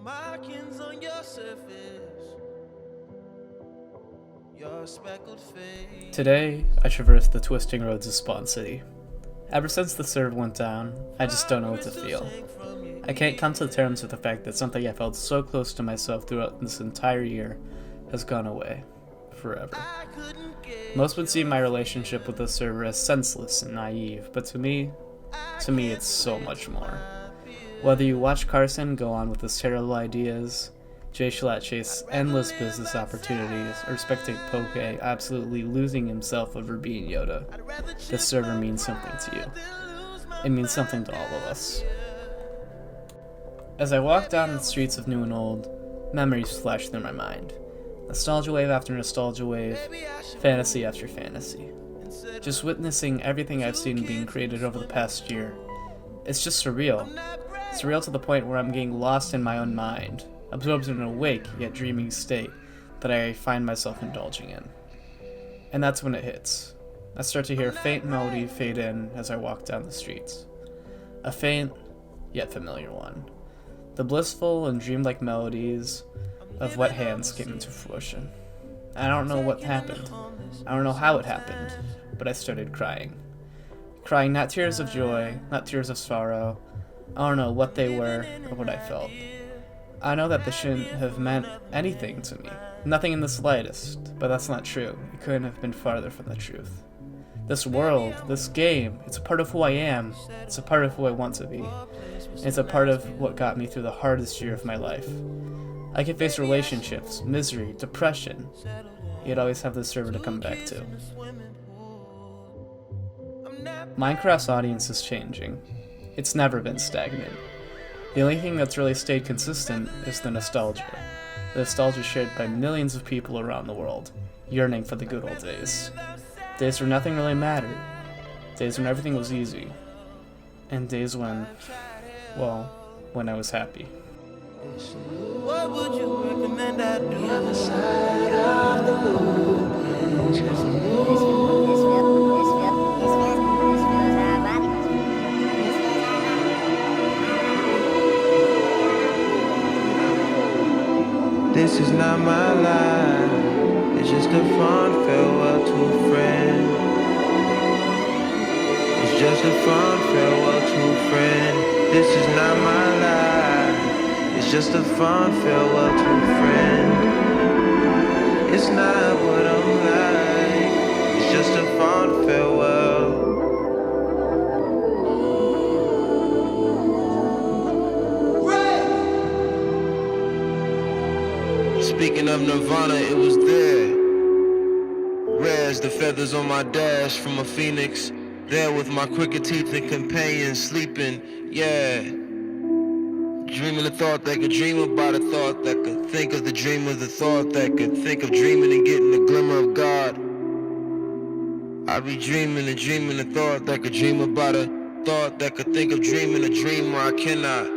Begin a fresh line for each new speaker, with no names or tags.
markings on your surface, your speckled face.
Today, I traversed the twisting roads of Spawn City. Ever since the server went down, I just don't know what to feel. I can't come to terms with the fact that something I felt so close to myself throughout this entire year has gone away. Forever. Most would see my relationship with the server as senseless and naive, but to me it's so much more. Whether you watch Carson go on with his terrible ideas, Jay Schlatt chase endless business opportunities, or spectate Poke absolutely losing himself over being Yoda, this server means something to you. It means something to all of us. As I walk down the streets of New and Old, memories flash through my mind. Nostalgia wave after nostalgia wave, fantasy after fantasy. Just witnessing everything I've seen being created over the past year. It's just surreal. Surreal to the point where I'm getting lost in my own mind, absorbed in an awake yet dreaming state that I find myself indulging in. And that's when it hits. I start to hear a faint melody fade in as I walk down the streets. A faint, yet familiar one. The blissful and dreamlike melodies of Wet Hands came into fruition. I don't know what happened. I don't know how it happened, but I started crying. Crying not tears of joy, not tears of sorrow. I don't know what they were or what I felt. I know that this shouldn't have meant anything to me. Nothing in the slightest, but that's not true. It couldn't have been farther from the truth. This world, this game, it's a part of who I am. It's a part of who I want to be. And it's a part of what got me through the hardest year of my life. I can face relationships, misery, depression, yet always have this server to come back to. Minecraft's audience is changing. It's never been stagnant. The only thing that's really stayed consistent is the nostalgia. The nostalgia shared by millions of people around the world, yearning for the good old days. Days where nothing really mattered. Days when everything was easy. And days when, well, when I was happy.
What would you recommend I do? The other side of the This is not my life. It's just a fond farewell to a friend. It's just a fond farewell to a friend. This is not my life. It's just a fond farewell to a friend. It's not what I'm like. It's just a fond farewell. Speaking of Nirvana, it was there. Rare as the feathers on my dash from a phoenix. There with my crooked teeth and companions sleeping, yeah. Dreaming a thought that could dream about a thought that could think of the dream of the thought that could think of dreaming and getting the glimmer of God. I'd be dreaming and dreaming a thought that could dream about a thought that could think of dreaming a dream where I cannot.